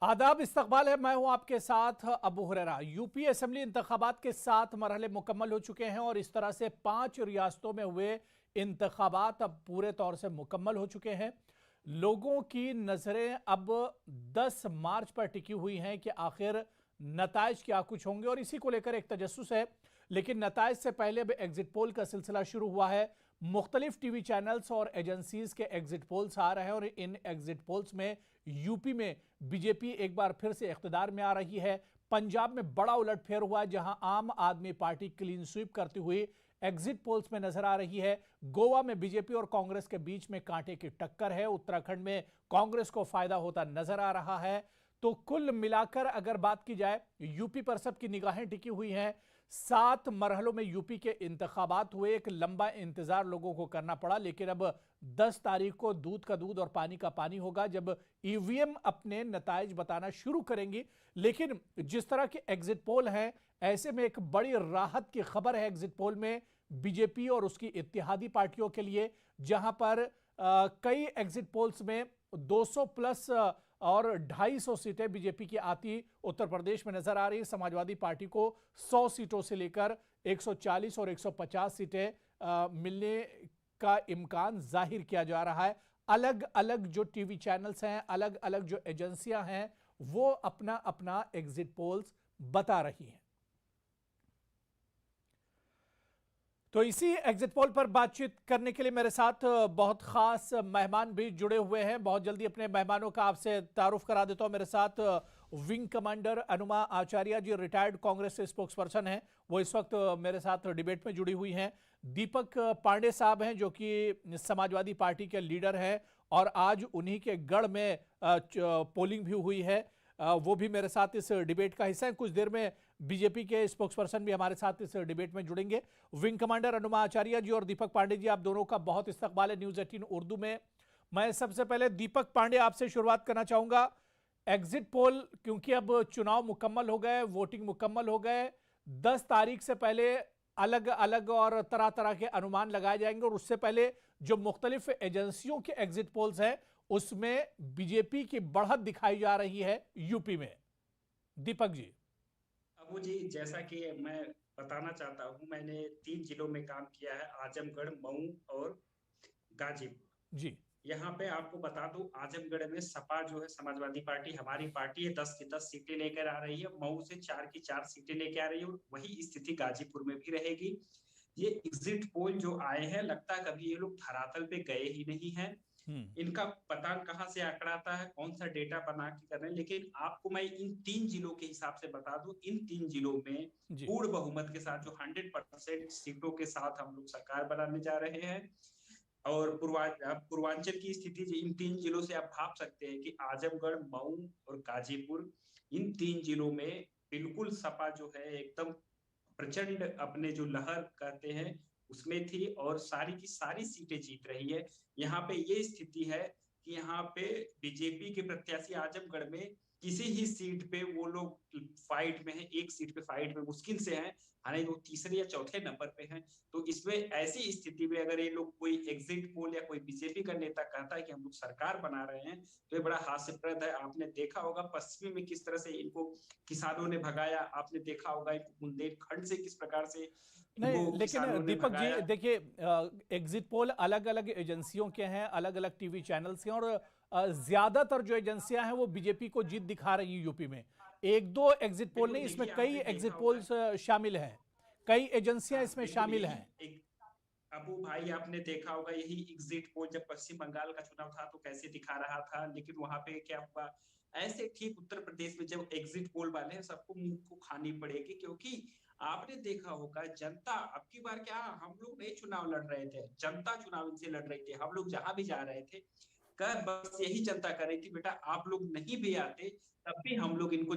आदाब, इस्तकबाल है। मैं हूं आपके साथ अबू हुरैरा। यूपी असेंबली इंतखाबात के 7 मरहले मुकम्मल हो चुके हैं और इस तरह से 5 रियासतों में हुए इंतखाबात अब पूरे तौर से मुकम्मल हो चुके हैं। लोगों की नजरें अब 10 मार्च पर टिकी हुई हैं कि आखिर नताइज क्या कुछ होंगे, और इसी को लेकर एक तजस्सुस है। लेकिन नताइज से पहले अब एग्जिट पोल का सिलसिला शुरू हुआ है। मुख्तलिफ टीवी चैनल्स और एजेंसीज के एग्जिट पोल्स आ रहे हैं और इन एग्जिट पोल्स में यूपी में बीजेपी एक बार फिर से इख्तिदार में आ रही है। पंजाब में बड़ा उलटफेर हुआ है, जहां आम आदमी पार्टी क्लीन स्वीप करती हुई एग्जिट पोल्स में नजर आ रही है। गोवा में बीजेपी और कांग्रेस के बीच में कांटे की टक्कर है। उत्तराखंड में कांग्रेस को फायदा होता नजर आ रहा है। तो कुल मिलाकर अगर बात की जाए, यूपी पर सबकी निगाहें टिकी हुई हैं। 7 मरहलों में यूपी के इंतखाबात हुए। एक लंबा इंतजार लोगों को करना पड़ा, लेकिन अब 10 तारीख को दूध का दूध और पानी का पानी होगा, जब ईवीएम अपने नताइज बताना शुरू करेंगी। लेकिन जिस तरह के एग्जिट पोल हैं, ऐसे में एक बड़ी राहत की खबर है एग्जिट पोल में बीजेपी और उसकी इत्तेहादी पार्टियों के लिए, जहां पर कई एग्जिट पोल्स में 200 प्लस और 250 सीटें बीजेपी की आती उत्तर प्रदेश में नजर आ रही है। समाजवादी पार्टी को 100 सीटों से लेकर 140 और 150 सीटें मिलने का इम्कान जाहिर किया जा रहा है। अलग अलग जो टीवी चैनल्स हैं, अलग अलग जो एजेंसियां हैं, वो अपना अपना एग्जिट पोल्स बता रही हैं। तो इसी एग्जिट पोल पर बातचीत करने के लिए मेरे साथ बहुत खास मेहमान भी जुड़े हुए हैं। बहुत जल्दी अपने मेहमानों का आपसे तारुफ करा देता हूं। मेरे साथ विंग कमांडर अनुमा आचार्य जी, रिटायर्ड कांग्रेस स्पोक्स पर्सन हैं, वो इस वक्त मेरे साथ डिबेट में जुड़ी हुई हैं। दीपक पांडे साहब हैं, जो कि समाजवादी पार्टी के लीडर हैं और आज उन्हीं के गढ़ में पोलिंग भी हुई है। वो भी मेरे साथ इस डिबेट का हिस्सा है। कुछ देर में बीजेपी के स्पोक्स पर्सन भी हमारे साथ इस डिबेट में जुड़ेंगे। विंग कमांडर अनुमा आचार्य जी और दीपक पांडे जी, आप दोनों का बहुत इस्तकबाल है न्यूज 18 उर्दू में। मैं सबसे पहले दीपक पांडे आपसे शुरुआत करना चाहूंगा। एग्जिट पोल, क्योंकि अब चुनाव मुकम्मल हो गए, वोटिंग मुकम्मल हो गए, 10 तारीख से पहले अलग अलग और तरह तरह के अनुमान लगाए जाएंगे, और उससे पहले जो मुख्तलिफ एजेंसियों के एग्जिट पोल्स हैं उसमें बीजेपी की बढ़त दिखाई जा रही है यूपी में। दीपक जी। अबू जी, जैसा कि मैं बताना चाहता हूं, मैंने 3 जिलों में काम किया है, आजमगढ़, मऊ और गाजीपुर। जी। यहाँ पे आपको बता दूं, आजमगढ़ में सपा जो है, समाजवादी पार्टी, हमारी पार्टी है, 10 की 10 सीटें लेकर आ रही है। मऊ से 4 की 4 सीटें लेकर आ रही है और वही स्थिति गाजीपुर में भी रहेगी। ये एग्जिट पोल जो आए हैं, लगता है कभी ये लोग धरातल पे गए ही नहीं है। हम्म। इनका पता कहाँ से आंकड़ा आता है, कौन सा डेटा बना के कर रहे हैं। लेकिन आपको मैं इन 3 जिलों के हिसाब से बता दूं, इन 3 जिलों में जी। पूर्ण बहुमत के साथ, जो 100% सीटों के साथ हम लोग सरकार बनाने जा रहे हैं। और पूर्वांचल की स्थिति इन 3 जिलों से आप भाप सकते हैं कि आजमगढ़, मऊ और गाजीपुर, इन 3 जिलों में बिल्कुल सपा जो है एकदम प्रचंड अपने जो लहर कहते हैं उसमें थी और सारी की सारी सीटें जीत रही है। यहाँ पे ये स्थिति है कि यहाँ पे बीजेपी के प्रत्याशी आजमगढ़ में किसी ही सीट पे वो लोग फाइट में है, एक सीट पे फाइट में मुश्किल से हैं, हालांकि वो तीसरे या चौथे नंबर पे हैं। तो इसमें ऐसी स्थिति में अगर ये लोग, कोई एग्जिट पोल या कोई बीजेपी का नेता कहता है कि हम लोग सरकार बना रहे हैं, तो ये बड़ा हास्यप्रद है। आपने देखा होगा पश्चिमी में किस तरह से इनको किसानों ने भगाया, आपने देखा होगा इनको बुंदेलखंड से किस प्रकार से नहीं, इनको लेकिन किसानों ने दीपक जी भगाया। देखिए, एग्जिट पोल अलग अलग एजेंसियों के हैं, अलग अलग टीवी चैनल्स हैं, और ज्यादातर जो एजेंसियां हैं वो बीजेपी को जीत दिखा रही हैं यूपी में। एक दो एग्जिट पोल बिल्कुल, नहीं, इसमें देखिए कई आपने देखा एग्जिट होगा। पोल्स शामिल हैं, कई एजेंसियां हाँ इसमें बिल्कुल, शामिल यही हैं। एक अबू भाई, आपने देखा होगा यही एग्जिट पोल जब पश्चिम बंगाल का चुनाव था तो कैसे दिखा रहा था, लेकिन वहां पे क्या हुआ। ऐसे ठीक उत्तर प्रदेश में जब एग्जिट पोल वाले हैं, सबको मुंह को खानी पड़ेगी, क्योंकि आपने देखा होगा जनता अब की बार क्या, हम लोग नहीं चुनाव लड़ रहे थे, जनता चुनाव इनसे लड़ रही थी। हम लोग जहां भी जा रहे थे, कर बस यही जनता कर रही थी, बेटा आप लोग नहीं भी आते तब भी हम लोग इनको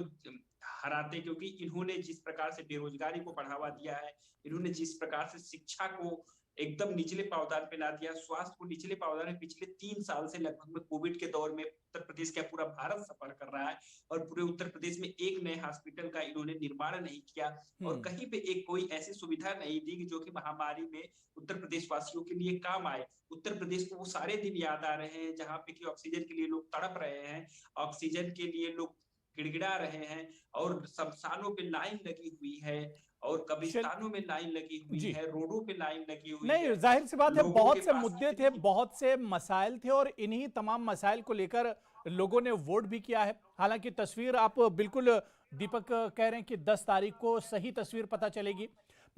हराते, क्योंकि इन्होंने जिस प्रकार से बेरोजगारी को बढ़ावा दिया है, इन्होंने जिस प्रकार से शिक्षा को एकदम निचले पावदान पे ला दिया, स्वास्थ्य को निचले पावदान में, पिछले 3 साल से लगभग में कोविड के दौर में उत्तर प्रदेश क्या पूरा भारत सफर कर रहा है, और पूरे उत्तर प्रदेश में एक नए हॉस्पिटल का इन्होंने निर्माण नहीं किया, और हम्म। कहीं पे एक कोई ऐसी सुविधा नहीं दी कि जो कि महामारी में उत्तर प्रदेश वासियों के लिए काम आए। उत्तर प्रदेश को वो सारे दिन याद आ रहे हैं जहां पे कि ऑक्सीजन के लिए लोग तड़प रहे हैं, ऑक्सीजन के लिए लोग गिड़गिड़ा रहे हैं, और शमशानों पे लाइन लगी हुई है, और चल कब्रिस्तानों में लाइन लगी हुई जी, है, रोडों पे लाइन लगी हुई नहीं है, जाहिर सी बात है, लोगों के बहुत से पास मुद्दे थे, इतनी। बहुत से मसाइल थे और इन्हीं तमाम मसाइल को लेकर लोगों ने वोट भी किया है। हालांकि तस्वीर आप बिल्कुल दीपक कह रहे हैं कि 10 तारीख को सही तस्वीर पता चलेगी।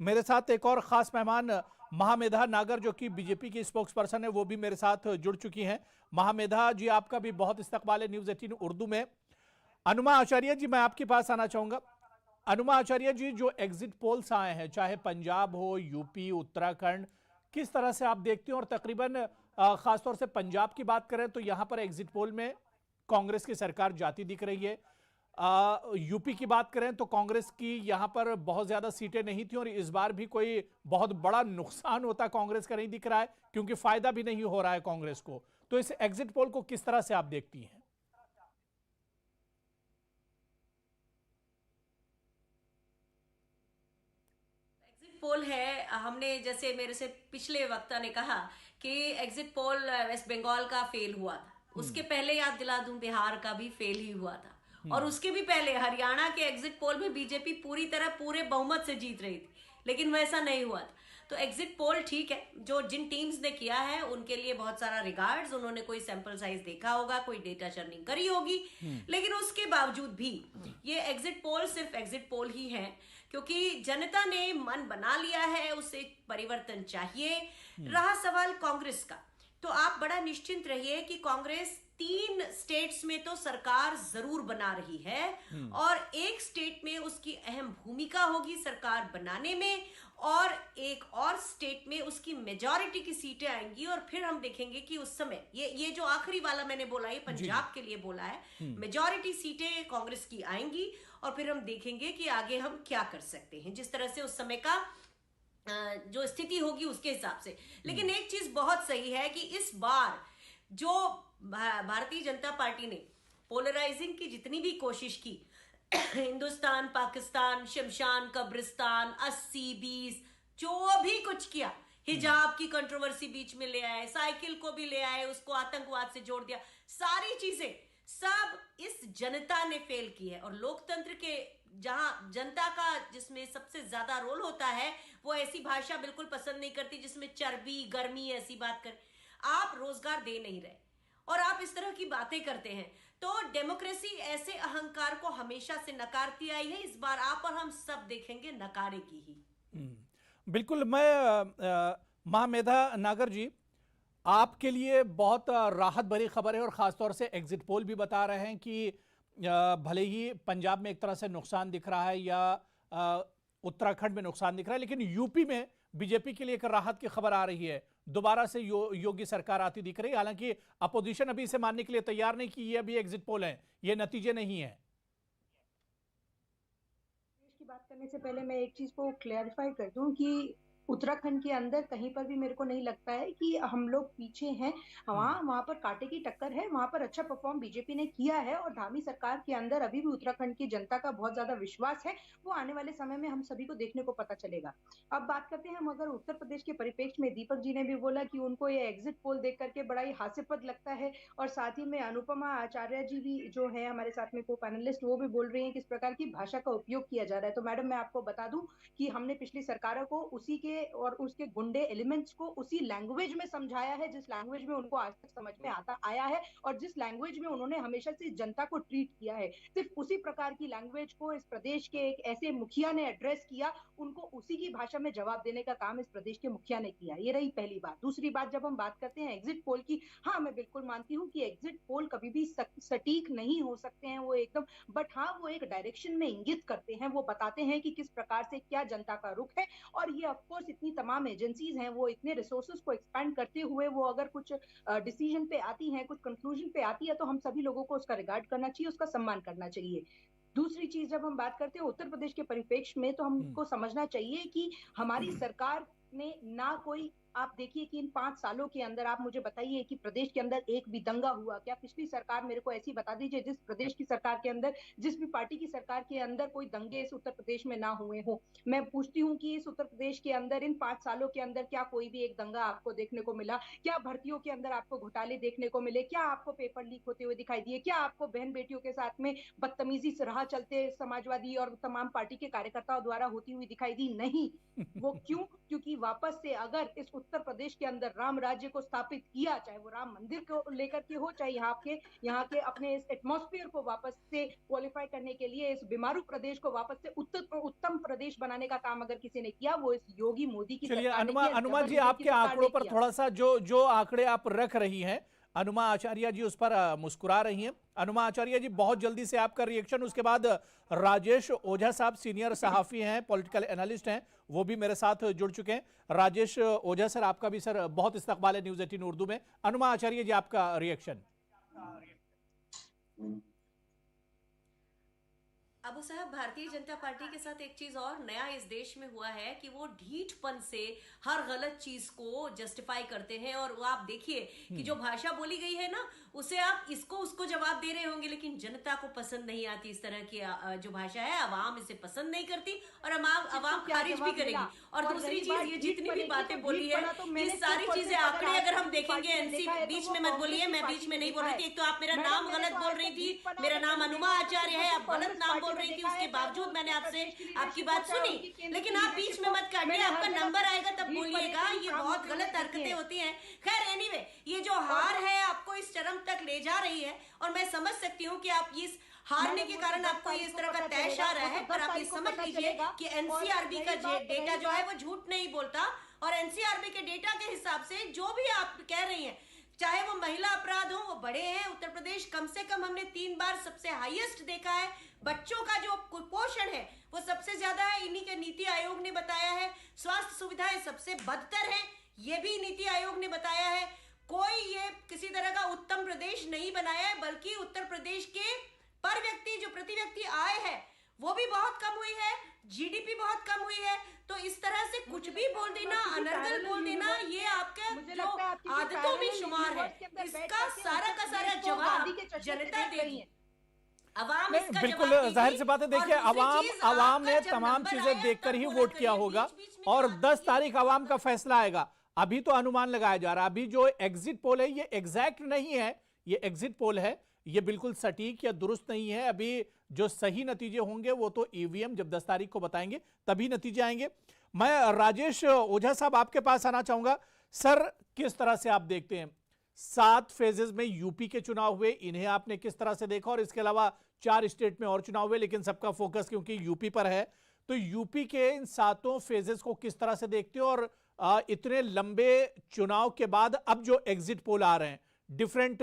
मेरे साथ एक और खास मेहमान महामेधा नागर जो कि बीजेपी की स्पोक्स पर्सन है, वो भी मेरे साथ जुड़ चुकी हैं। महामेधा जी, आपका भी बहुत इस्तकबाल है न्यूज 18 उर्दू में। अनुमा आचार्य जी, मैं आपके पास आना चाहूंगा। अनुमा आचार्य जी, जो एग्जिट पोल्स आए हैं, चाहे पंजाब हो, यूपी, उत्तराखंड, किस तरह से आप देखते हैं? और तकरीबन खासतौर से पंजाब की बात करें तो यहां पर एग्जिट पोल में कांग्रेस की सरकार जाती दिख रही है। यूपी की बात करें तो कांग्रेस की यहां पर बहुत ज्यादा सीटें नहीं थी और इस बार भी कोई बहुत बड़ा नुकसान होता कांग्रेस का नहीं दिख रहा है, क्योंकि फायदा भी नहीं हो रहा है कांग्रेस को। तो इस एग्जिट पोल को किस तरह से आप देखती हैं? एग्जिट पोल है, हमने जैसे मेरे से पिछले वक्ता ने कहा कि एग्जिट पोल वेस्ट बंगाल का फेल हुआ था, उसके पहले याद दिला दूं बिहार का भी फेल ही हुआ था, और उसके भी पहले हरियाणा के एग्जिट पोल में बीजेपी पूरी तरह पूरे बहुमत से जीत रही थी, लेकिन वैसा नहीं हुआ था। तो एग्जिट पोल ठीक है, जो जिन टीम्स ने किया है उनके लिए बहुत सारा रिगार्ड्स, उन्होंने कोई सैंपल साइज देखा होगा, कोई डेटा शर्निंग करी होगी, लेकिन उसके बावजूद भी ये एग्जिट पोल सिर्फ एग्जिट पोल ही है, क्योंकि जनता ने मन बना लिया है, उसे परिवर्तन चाहिए। रहा सवाल कांग्रेस का, तो आप बड़ा निश्चिंत रहिए कि कांग्रेस 3 स्टेट्स में तो सरकार जरूर बना रही है, और एक स्टेट में उसकी अहम भूमिका होगी सरकार बनाने में, और एक और स्टेट में उसकी मेजॉरिटी की सीटें आएंगी। और फिर हम देखेंगे कि उस समय ये जो आखिरी वाला मैंने बोला, ये पंजाब के लिए बोला है, मेजॉरिटी सीटें कांग्रेस की आएंगी, और फिर हम देखेंगे कि आगे हम क्या कर सकते हैं, जिस तरह से उस समय का जो स्थिति होगी उसके हिसाब से। लेकिन एक चीज बहुत सही है कि इस बार जो भारतीय जनता पार्टी ने पोलराइजिंग की जितनी भी कोशिश की, हिंदुस्तान पाकिस्तान, शमशान कब्रिस्तान, 80-20, जो भी कुछ किया, हिजाब की कंट्रोवर्सी बीच में ले आए, साइकिल को भी ले आए, उसको आतंकवाद से जोड़ दिया, सारी चीजें सब इस जनता ने फेल की है। और लोकतंत्र के जहां जनता का जिसमें सबसे ज्यादा रोल होता है, वो ऐसी भाषा बिल्कुल पसंद नहीं करती जिसमें चर्बी गर्मी ऐसी बात कर। आप रोजगार दे नहीं रहे और आप इस तरह की बातें करते हैं, तो डेमोक्रेसी ऐसे अहंकार को हमेशा से नकारती आई है, इस बार आप और हम सब देखेंगे नकारेगी ही। बिल्कुल। मैं महामेधा नागर जी, आपके लिए बहुत राहत भरी खबर है और ख़ासतौर से एग्जिट पोल भी बता रहे हैं कि भले ही पंजाब में एक तरह से नुकसान दिख रहा है या उत्तराखंड में नुकसान दिख रहा है, लेकिन यूपी में बीजेपी के लिए एक राहत की खबर आ रही है। दोबारा से योगी सरकार आती दिख रही है। हालांकि अपोजिशन अभी इसे मानने के लिए तैयार नहीं कि ये अभी एग्जिट पोल है, ये नतीजे नहीं है। की बात करने से पहले मैं एक चीज को क्लैरिफाई कर दूं कि उत्तराखंड के अंदर कहीं पर भी मेरे को नहीं लगता है कि हम लोग पीछे हैं। वहां पर कांटे की टक्कर है, वहां पर अच्छा परफॉर्म बीजेपी ने किया है, और धामी सरकार के अंदर अभी भी उत्तराखंड की जनता का बहुत ज्यादा विश्वास है। वो आने वाले समय में हम सभी को देखने को पता चलेगा। अब बात करते हैं हम अगर उत्तर प्रदेश के परिप्रेक्ष्य में, दीपक जी ने भी बोला कि उनको ये एग्जिट पोल देख करके बड़ा ही हास्यपद लगता है, और साथ ही में अनुपमा आचार्य जी भी जो है हमारे साथ में को पैनलिस्ट, वो भी बोल रही है किस प्रकार की भाषा का उपयोग किया जा रहा है। तो मैडम मैं आपको बता दूं कि हमने पिछली सरकारों को उसी के और उसके गुंडे एलिमेंट्स को उसी लैंग्वेज में समझाया है जिस लैंग्वेज में उनको आज तक समझ में आता आया है, और जिस लैंग्वेज में उन्होंने हमेशा से जनता को ट्रीट किया है। सिर्फ उसी प्रकार की लैंग्वेज को इस प्रदेश के एक ऐसे मुखिया ने एड्रेस किया, उनको उसी की भाषा में जवाब देने का काम इस प्रदेश के मुखिया ने किया। ये रही पहली बात। दूसरी बात, जब हम बात करते हैं एग्जिट पोल की, हाँ मैं बिल्कुल मानती हूँ कि एग्जिट पोल कभी भी सटीक नहीं हो सकते हैं वो एकदम, बट हाँ वो एक डायरेक्शन में इंगित करते हैं, वो बताते हैं कि किस प्रकार से क्या जनता का रुख है। और ये ऑफकोर्स इतनी तमाम एजेंसीज हैं, वो इतने रिसोर्सेज को एक्सपैंड करते हुए वो अगर कुछ डिसीजन पे आती हैं, कुछ कंक्लूजन पे आती है, तो हम सभी लोगों को उसका रिगार्ड करना चाहिए, उसका सम्मान करना चाहिए। दूसरी चीज, जब हम बात करते हैं उत्तर प्रदेश के परिप्रेक्ष्य में, तो हमको समझना चाहिए कि हमारी सरकार ने ना कोई आप देखिए कि इन 5 सालों के अंदर आप मुझे बताइए कि प्रदेश के अंदर एक भी दंगा हुआ क्या? पिछली सरकार मेरे को ऐसी बता दीजिए जिस प्रदेश की सरकार के अंदर, जिस भी पार्टी की सरकार के अंदर कोई दंगे इस उत्तर प्रदेश में ना हुए हो। मैं पूछती हूँ कि इस उत्तर प्रदेश के अंदर इन 5 सालों के अंदर क्या कोई भी एक दंगा आपको देखने को मिला? क्या भर्तियों के अंदर आपको घोटाले देखने को मिले? क्या आपको पेपर लीक होते हुए दिखाई दिए? क्या आपको बहन बेटियों के साथ में बदतमीजी से राह चलते समाजवादी और तमाम पार्टी के कार्यकर्ताओं द्वारा होती हुई दिखाई दी? नहीं। वो क्यों? क्योंकि वापस से अगर इस उत्तर प्रदेश के अंदर राम राज्य को स्थापित किया, चाहे वो राम मंदिर को लेकर के हो, चाहे यहाँ के अपने इस एटमॉस्फेयर को वापस से क्वालिफाई करने के लिए इस बीमारू प्रदेश को वापस से उत्तम प्रदेश बनाने का काम अगर किसी ने किया, वो इस योगी मोदी की चलिए सरकार ने अनुमा किया, अनुमा जी, जबरदस्ती की आपके सरकार आंकड़ों ने पर किया। थोड़ा सा जो जो आंकड़े आप रख रही हैं, अनुमा आचार्य जी उस पर मुस्कुरा रही हैं। अनुमा आचार्य जी, बहुत जल्दी से आपका रिएक्शन, उसके बाद राजेश ओझा साहब सीनियर सहाफी हैं, पॉलिटिकल एनालिस्ट हैं, वो भी मेरे साथ जुड़ चुके हैं। राजेश ओझा सर, आपका भी सर बहुत इस्तकबाल है न्यूज़ 18 उर्दू में। अनुमा आचार्य जी, आपका रिएक्शन। अबू साहब, भारतीय जनता पार्टी के साथ एक चीज और नया इस देश में हुआ है कि वो ढीठपन से हर गलत चीज को जस्टिफाई करते हैं। और वो आप देखिए कि जो भाषा बोली गई है ना, उसे आप इसको उसको जवाब दे रहे होंगे, लेकिन जनता को पसंद नहीं आती इस तरह की जो भाषा है। अवाम इसे पसंद नहीं करती और अवाम खारिज भी करेगी। और दूसरी चीज, ये जितनी भी बातें बोली है, ये सारी चीजें आंकड़े अगर हम देखेंगे, एनसी बीच में मत बोलिए, मैं बीच में नहीं बोल रही थी। एक तो आप मेरा नाम गलत बोल रही थी, मेरा नाम अनुमा आचार्य है, आप गलत नाम बोल रही थी, उसके बावजूद मैंने आपसे आपकी बात सुनी, लेकिन आप बीच में मत काटिए, आपका नंबर आएगा तब बोलिएगा। ये बहुत गलत हरकतें होती हैं। खैर एनीवे, ये जो हार है आपको इस चरम तक ले जा रही है, और मैं समझ सकती हूँ कि आप इस हारने के कारण आपको इस तरह का तैश आ रहा है, पर आप ये समझ लीजिए कि एनसीआरबी का डेटा जो है वो झूठ नहीं बोलता। और एनसीआरबी के डेटा के हिसाब से जो भी आप कह रही हैं, चाहे वो महिला अपराध हो, वो बढ़े हैं। उत्तर प्रदेश कम से कम हमने 3 बार सबसे हाईएस्ट देखा है। बच्चों का जो कुपोषण है वो सबसे ज्यादा है, इन्हीं के नीति आयोग ने बताया है। स्वास्थ्य सुविधाएं सबसे बदतर हैं, ये भी नीति आयोग ने बताया है। कोई ये किसी तरह का उत्तम प्रदेश नहीं बनाया है, बल्कि उत्तर प्रदेश के पर व्यक्ति जो प्रति व्यक्ति आय है वो भी बहुत कम हुई है, जीडीपी बहुत कम हुई है। तो इस तरह से कुछ भी बोल देना, अनर्गल बोल देना, ये आपके जो आदतों में शुमार है। इसका सारा का सारा जवाब जनता देगी। अवाम इसका बिल्कुल जवाब देगी। जाहिर सी बात है। देखिए, अवाम ने तमाम चीजें देखकर ही वोट किया होगा और 10 तारीख अवाम का फैसला आएगा। अभी तो अनुमान लगाया जा रहा है। अभी जो एग्जिट पोल है ये एग्जैक्ट नहीं है, ये एग्जिट पोल है, ये बिल्कुल सटीक या दुरुस्त नहीं है। अभी जो सही नतीजे होंगे वो तो ईवीएम जब 10 तारीख को बताएंगे तभी नतीजे आएंगे। मैं राजेश ओझा साहब आपके पास आना चाहूंगा। सर, किस तरह से आप देखते हैं 7 फेजेस में यूपी के चुनाव हुए, इन्हें आपने किस तरह से देखा? और इसके अलावा 4 स्टेट में और चुनाव हुए, लेकिन सबका फोकस क्योंकि यूपी पर है, तो यूपी के इन 7 फेजेस को किस तरह से देखते हो? और इतने लंबे चुनाव के बाद अब जो एग्जिट पोल आ रहे हैं डिफरेंट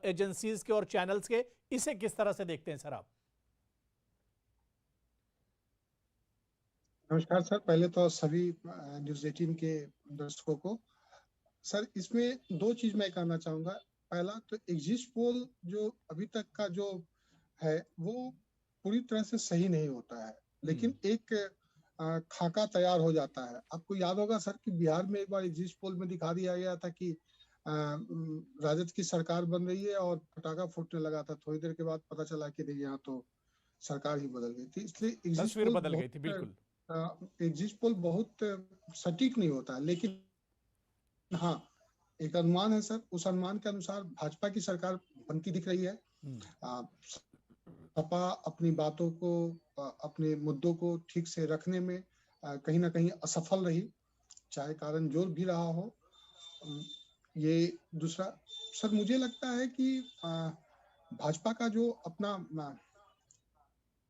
एजेंसीज के और चैनल्स के, इसे किस तरह से देखते हैं सर आप? नमस्कार सर, पहले तो सभी न्यूज़ 18 के दर्शकों को। सर, इसमें 2 चीज मैं कहना चाहूंगा। पहला तो एग्जिट पोल जो अभी तक का जो है वो पूरी तरह से सही नहीं होता है, लेकिन एक खाका तैयार हो जाता है। आपको याद होगा सर कि बिहार में एक बार एग्जिट पोल में दिखा दिया गया था कि राजद की सरकार बन रही है और पटाखा फूटने लगा था। थोड़ी देर के बाद पता चला कि नहीं, यहाँ तो सरकार ही बदल गई थी। इसलिए तस्वीर बदल गई थी। बिल्कुल, एग्जिट पोल बहुत सटीक नहीं होता, लेकिन हाँ, एक अनुमान है सर। उस अनुमान के अनुसार भाजपा की सरकार बनती दिख रही है। सपा अपनी बातों को, अपने मुद्दों को ठीक से रखने में कहीं ना कहीं असफल रही, चाहे कारण जो भी रहा हो। ये दूसरा सर, मुझे लगता है कि भाजपा का जो अपना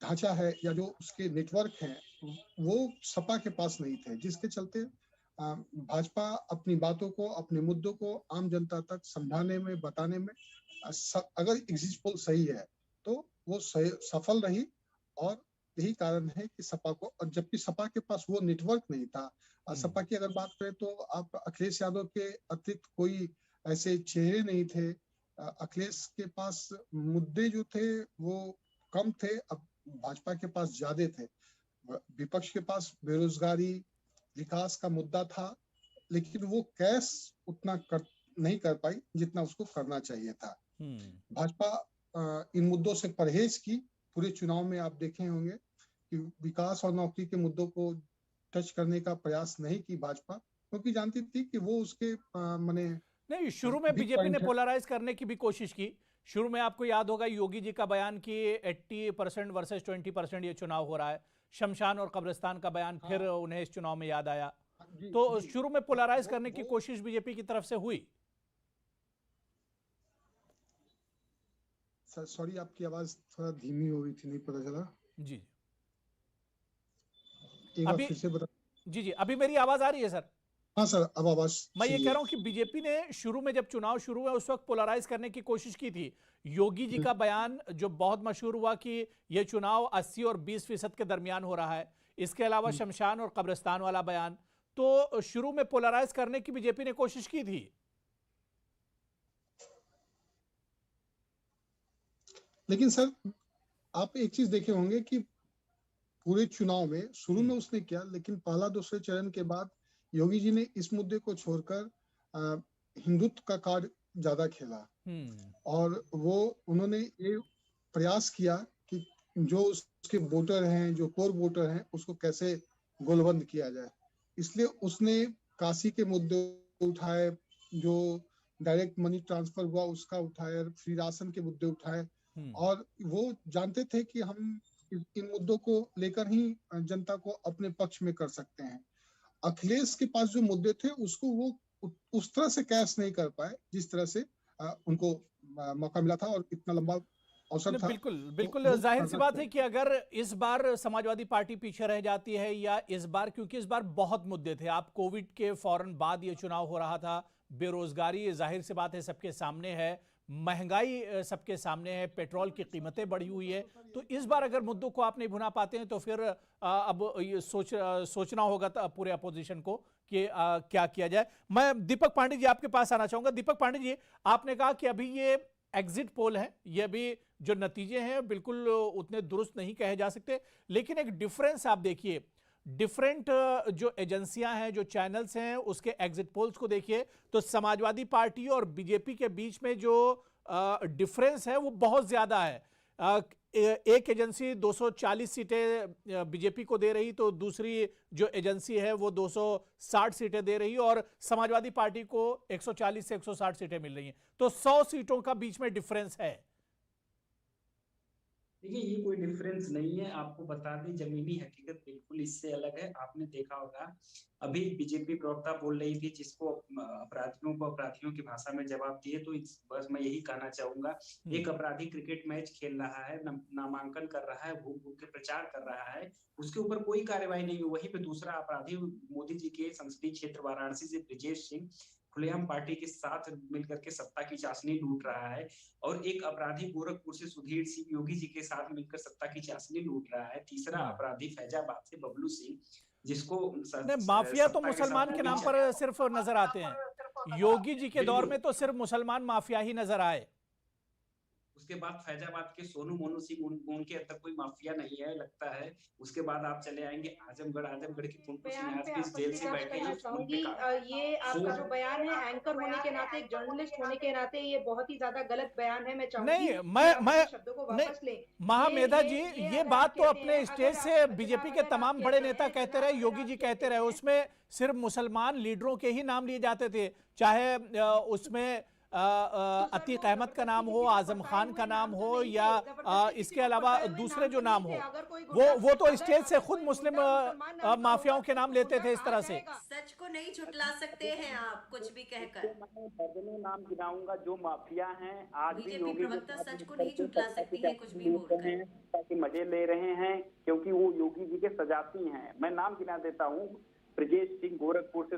ढांचा है या जो उसके नेटवर्क हैं वो सपा के पास नहीं थे, जिसके चलते भाजपा अपनी बातों को, अपने मुद्दों को आम जनता तक समझाने में, बताने में, अगर एग्जिट पोल सही है तो वो सफल रही। और यही कारण है कि सपा को, और जबकि सपा के पास वो नेटवर्क नहीं था। सपा की अगर बात करें तो आप अखिलेश यादव के अतिरिक्त कोई ऐसे चेहरे नहीं थे। अखिलेश के पास मुद्दे जो थे वो कम थे, अब भाजपा के पास ज्यादा थे। विपक्ष के पास बेरोजगारी, विकास का मुद्दा था, लेकिन वो कैश उतना नहीं कर पाई जितना उसको करना चाहिए था। भाजपा इन मुद्दों से परहेज की। पूरे चुनाव में आप देखे होंगे कि विकास और नौकरी के मुद्दों को टच करने का प्रयास नहीं की भाजपा, क्योंकि जानती थी कि वो उसके माने नहीं, शुरू में वीक बीजेपी ने पॉइंट है। पोलराइज करने की भी कोशिश की। शुरू में आपको याद होगा योगी जी का बयान कि 80% वर्सेस 20% ये चुनाव हो रहा है। शमशान और कब्रिस्तान का बयान फिर उन्हें इस चुनाव में याद आया। जी, तो जी, शुरू में पोलराइज करने की वो कोशिश बीजेपी की तरफ से हुई। सॉरी, आपकी आवाज थोड़ा धीमी हो गई थी, नहीं पता चला। जी एक बार अभी फिर से बता। जी अभी मेरी आवाज आ रही है सर? हाँ सर, अब आवाज मैं ये सही कह है। रहा हूं कि बीजेपी ने शुरू में जब चुनाव शुरू हुआ उस वक्त पोलराइज करने की कोशिश की थी। योगी जी का बयान जो बहुत मशहूर हुआ कि यह चुनाव 80 और 20% के दरमियान हो रहा है। इसके अलावा शमशान और कब्रिस्तान वाला बयान, तो शुरू में पोलराइज करने की बीजेपी ने कोशिश की थी। लेकिन सर, आप एक चीज देखे होंगे कि पूरे चुनाव में शुरू में उसने किया, लेकिन पहला दूसरे चरण के बाद योगी जी ने इस मुद्दे को छोड़कर हिंदुत्व का कार्ड ज्यादा खेला। और वो उन्होंने ये प्रयास किया कि जो उसके वोटर हैं, जो कोर वोटर हैं, उसको कैसे गोलबंद किया जाए। इसलिए उसने काशी के मुद्दे उठाए, जो डायरेक्ट मनी ट्रांसफर हुआ उसका उठाए, फ्री राशन के मुद्दे उठाए। और वो जानते थे कि हम इन मुद्दों को लेकर ही जनता को अपने पक्ष में कर सकते हैं। अखिलेश के पास जो मुद्दे थे उसको वो उस तरह से कैश नहीं कर पाए जिस तरह से उनको मौका मिला था और इतना लंबा अवसर था। बिल्कुल तो बिल्कुल, वो जाहिर सी करना बात है चाहिए। कि अगर इस बार समाजवादी पार्टी पीछे रह जाती है, या इस बार, क्योंकि इस बार बहुत मुद्दे थे। आप कोविड के फौरन बाद ये चुनाव हो रहा था। बेरोजगारी जाहिर सी बात है सबके सामने है, महंगाई सबके सामने है, पेट्रोल की कीमतें बढ़ी हुई है। तो इस बार अगर मुद्दों को आप नहीं भुना पाते हैं तो फिर अब ये सोचना होगा पूरे अपोजिशन को कि क्या किया जाए। मैं दीपक पांडे जी आपके पास आना चाहूंगा। दीपक पांडे जी, आपने कहा कि अभी ये एग्जिट पोल है, ये अभी जो नतीजे हैं बिल्कुल उतने दुरुस्त नहीं कहे जा सकते, लेकिन एक डिफरेंस आप देखिए। डिफरेंट जो एजेंसियां हैं, जो चैनल्स हैं, उसके एग्जिट पोल्स को देखिए तो समाजवादी पार्टी और बीजेपी के बीच में जो डिफरेंस है वो बहुत ज्यादा है। एक एजेंसी 240 सीटें बीजेपी को दे रही, तो दूसरी जो एजेंसी है वो 260 सीटें दे रही, और समाजवादी पार्टी को 140 से 160 सीटें मिल रही हैं। तो 100 सीटों का बीच में डिफरेंस है। देखिए, ये कोई डिफरेंस नहीं है। आपको बता दें, जमीनी हकीकत बिल्कुल इससे अलग है। आपने देखा होगा, अभी बीजेपी प्रवक्ता बोल रही थी, जिसको अपराधियों को अपराधियों की भाषा में जवाब दिए, तो बस मैं यही कहना चाहूंगा, एक अपराधी क्रिकेट मैच खेल रहा है, नामांकन कर रहा है, भूख भूख के प्रचार कर रहा है, उसके ऊपर कोई कार्रवाई नहीं हुई। वहीं पे दूसरा अपराधी मोदी जी के संसदीय क्षेत्र वाराणसी से ब्रजेश सिंह खुलेआम पार्टी के साथ मिलकर के सत्ता की चाशनी लूट रहा है। और एक अपराधी गोरखपुर से सुधीर सिंह योगी जी के साथ मिलकर सत्ता की चाशनी लूट रहा है। तीसरा अपराधी फैजाबाद से बबलू सिंह, जिसको माफिया तो सत्ता के मुसलमान साथ के नाम पर सिर्फ नजर आते हैं। योगी जी के दौर में तो सिर्फ मुसलमान माफिया ही नजर आए। उसके बाद फैजाबाद के सोनू मोनू सिंह, उनके अंदर कोई माफिया नहीं है लगता है। उसके बाद आप चले आएंगे आजमगढ़ की कुंटू सिंह आज भी जेल से बैठे हैं। चाहूंगी, ये आपका जो बयान है एंकर होने के नाते, एक जर्नलिस्ट होने के नाते, ये बहुत ही ज्यादा गलत बयान है। मैं चाहूंगी नहीं, मैं शब्दों को नहीं, वापस लें। महामेधा जी, ये बात तो अपने स्टेज से बीजेपी के तमाम बड़े नेता कहते रहे, योगी जी कहते रहे, उसमें सिर्फ मुसलमान लीडरों के ही नाम लिए जाते थे, चाहे उसमें अतीक अहमद का नाम हो, आजम खान का नाम हो, या इसके अलावा दूसरे जो नाम हो, वो तो स्टेज से खुद मुस्लिम माफियाओं के नाम लेते थे इस तरह से। सच को नहीं झुटला सकते हैं आप कुछ भी कहकर। मैं नाम गिनाऊंगा जो माफिया हैं, आज भी बीजेपी योगी प्रवक्ता सच को नहीं झुटला सकती है कुछ भी बोलकर, ताकि मजे ले रहे हैं, क्योंकि वो योगी जी के सजाती हैं। मैं नाम गिना देता हूँ, ब्रजेश सिंह गोरखपुर से,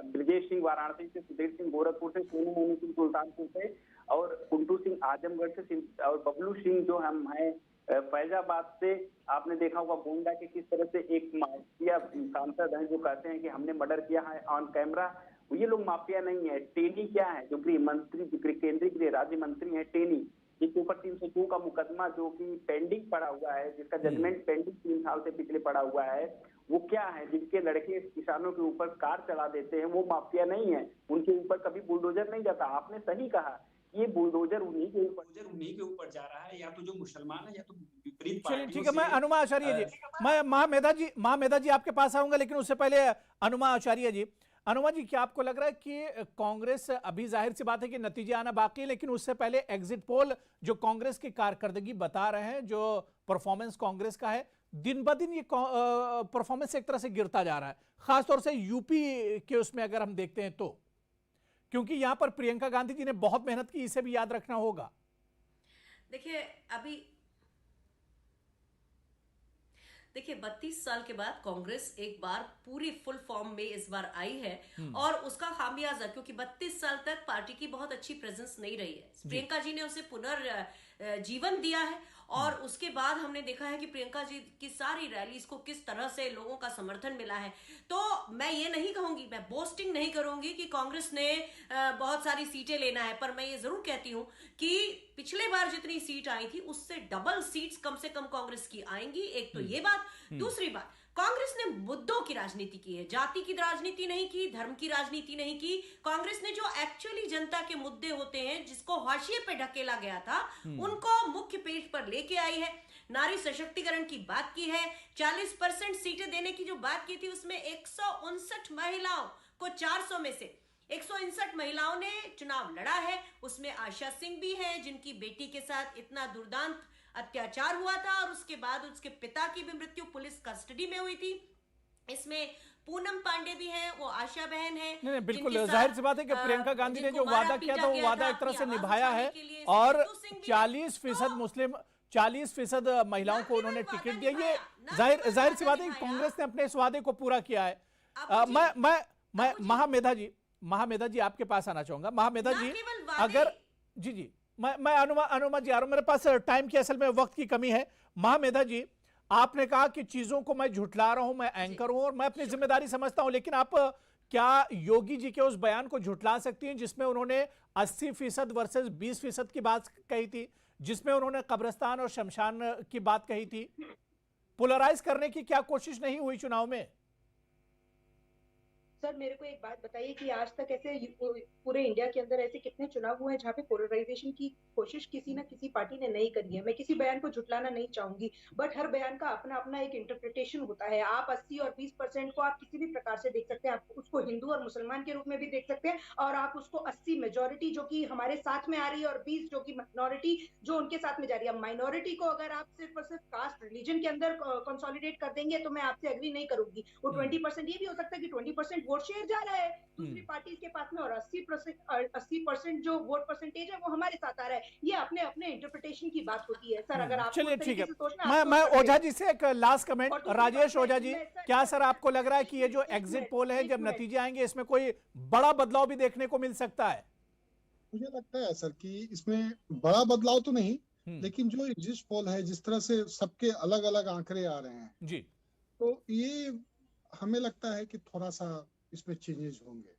ब्रजेश सिंह वाराणसी से, सुधीर सिंह गोरखपुर से, सोनू मोनू सिंह सुल्तानपुर से, और कुंटू सिंह आजमगढ़ से, और बबलू सिंह जो हम हैं फैजाबाद से। आपने देखा होगा गोंडा के किस तरह से एक माफिया सांसद हैं जो कहते हैं कि हमने मर्डर किया है ऑन कैमरा। ये लोग माफिया नहीं है। टेनी क्या है, जो गृह मंत्री, केंद्रीय गृह राज्य मंत्री है टेनी, जिसके ऊपर 302 का मुकदमा जो कि पेंडिंग पड़ा हुआ है, जिसका जजमेंट पेंडिंग 3 साल से पिछले पड़ा हुआ है, वो क्या है, जिनके लड़के किसानों के ऊपर कार चढ़ा देते हैं वो माफिया नहीं है, उनके ऊपर कभी बुलडोजर नहीं जाता। आपने सही कहा, ये बुलडोजर उन्हीं के ऊपर जा रहा है, या तो जो मुसलमान है या तो विपरीत चलिए पार्टियों ठीक है, मैं से। अनुमा आचार्य जी, मैं महामेधा जी आपके पास आऊंगा, लेकिन उससे पहले अनुमा आचार्य जी, अनुमा जी, क्या आपको लग रहा है कि कांग्रेस, अभी जाहिर सी बात है कि नतीजे आना बाकी है, लेकिन उससे पहले एग्जिट पोल जो कांग्रेस की कारकर्दगी बता रहे हैं, जो परफॉर्मेंस कांग्रेस का है, दिन ब दिन ये परफॉर्मेंस एक तरह से गिरता जा रहा है, खासतौर से यूपी के उसमें अगर हम देखते हैं तो, क्योंकि यहां पर प्रियंका गांधी जी ने बहुत मेहनत की, इसे भी याद रखना होगा। देखिए 32 साल के बाद कांग्रेस एक बार पूरी फुल फॉर्म में इस बार आई है, और उसका खामियाजा, क्योंकि 32 साल तक पार्टी की बहुत अच्छी प्रेजेंस नहीं रही है। प्रियंका जी ने उसे पुनर्जीवन दिया है, और उसके बाद हमने देखा है कि प्रियंका जी की सारी रैलीज को किस तरह से लोगों का समर्थन मिला है। तो मैं ये नहीं कहूंगी, मैं बोस्टिंग नहीं करूंगी कि कांग्रेस ने बहुत सारी सीटें लेना है, पर मैं ये जरूर कहती हूं कि पिछले बार जितनी सीट आई थी उससे डबल सीट्स कम से कम कांग्रेस की आएंगी। एक तो ये बात, दूसरी बात, कांग्रेस ने मुद्दों की राजनीति की है, जाति की राजनीति नहीं की, धर्म की राजनीति नहीं की। कांग्रेस ने जो एक्चुअली जनता के मुद्दे होते हैं, जिसको हाशिए पे ढकेला गया था, उनको मुख्य पेज पर लेके आई है। नारी सशक्तिकरण की बात की है, 40% सीटें देने की जो बात की थी, उसमें 159 महिलाओं को 400 में से 159 महिलाओं ने चुनाव लड़ा है। उसमें आशा सिंह भी है, जिनकी बेटी के साथ इतना दुर्दांत अत्याचार हुआ था, और उसके बाद उसके पिता की भी मृत्यु पुलिस कस्टडी में हुई थी। इसमें पूनम पांडे भी हैं, वो आशा बहन है। नहीं, बिल्कुल जाहिर सी बात है कि प्रियंका गांधी ने जो वादा किया था वो वादा एक तरह से निभाया है, और 40% मुस्लिम, 40% महिलाओं को उन्होंने टिकट दिया। ये जाहिर सी बात है कि कांग्रेस ने अपने इस वादे को पूरा किया है। मैं महामेधा जी आपके पास आना चाहूंगा। महामेधा जी, अगर जी मैं अनुमा जी आ रहा हूं, मेरे पास टाइम की असल में वक्त की कमी है। महामेधा जी, आपने कहा कि चीजों को मैं झुठला रहा हूं, मैं एंकर हूं और मैं अपनी जिम्मेदारी समझता हूं, लेकिन आप क्या योगी जी के उस बयान को झुठला सकती हैं जिसमें उन्होंने 80% वर्सेस 20% की बात कही थी, जिसमें उन्होंने कब्रिस्तान और शमशान की बात कही थी? पोलराइज करने की क्या कोशिश नहीं हुई चुनाव में? सर मेरे को एक बात बताइए कि आज तक ऐसे पूरे इंडिया के अंदर ऐसे कितने चुनाव हुए हैं जहाँ पे पोलराइजेशन की कोशिश किसी ना किसी पार्टी ने नहीं करी है। मैं किसी बयान को झुटलाना नहीं चाहूंगी, बट हर बयान का अपना अपना एक इंटरप्रिटेशन होता है। आप 80 और 20% को आप किसी भी प्रकार से देख सकते हैं। आप उसको हिंदू और मुसलमान के रूप में भी देख सकते हैं, और आप उसको 80 मेजोरिटी जो कि हमारे साथ में आ रही है और 20 जो कि माइनॉरिटी जो उनके साथ में जा रही है। माइनॉरिटी को अगर आप सिर्फ और सिर्फ कास्ट रिलीजन के अंदर कंसोलिडेट कर देंगे तो मैं आपसे एग्री नहीं करूंगी। वो 20% ये भी हो सकता है कि 20% वोट शेयर जा रहा है दूसरी पार्टी के पास में, और 80% जो वोट परसेंटेज है वो हमारे साथ आ रहा है। ये अपने अपने इंटरप्रिटेशन की बात होती है सर। अगर आप चलिए ठीक है, मैं ओझा जी से एक लास्ट कमेंट, राजेश ओझा जी, क्या सर आपको लग रहा है कि ये जो एग्जिट पोल है, जब नतीजे आएंगे इसमें कोई बड़ा बदलाव भी देखने को मिल सकता है? मुझे लगता है सर कि इसमें बड़ा बदलाव तो नहीं, लेकिन जो एग्जिट पोल है, जिस तरह से सबके अलग अलग आंकड़े आ रहे हैं जी, तो ये हमें लगता है कि थोड़ा सा इसमें चेंजेस होंगे।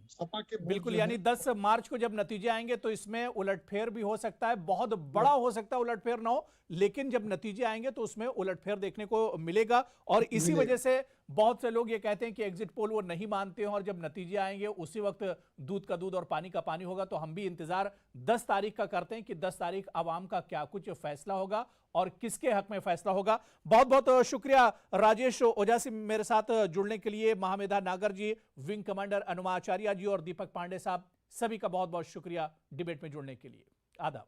सपा के बिल्कुल, यानी 10 मार्च को जब नतीजे आएंगे तो इसमें उलटफेर भी हो सकता है, बहुत बड़ा हो सकता है उलटफेर ना हो, लेकिन जब नतीजे आएंगे तो उसमें उलटफेर देखने को मिलेगा। और इसी वजह से बहुत से लोग ये कहते हैं कि एग्जिट पोल वो नहीं मानते हैं, और जब नतीजे आएंगे उसी वक्त दूध का दूध और पानी का पानी होगा। तो हम भी इंतजार 10 तारीख का करते हैं कि 10 तारीख आवाम का क्या कुछ फैसला होगा और किसके हक में फैसला होगा। बहुत बहुत शुक्रिया राजेश ओझा से मेरे साथ जुड़ने के लिए, महामेधा नागर जी, विंग कमांडर अनुमा आचार्य जी और दीपक पांडे साहब, सभी का बहुत बहुत शुक्रिया डिबेट में जुड़ने के लिए। आदाब।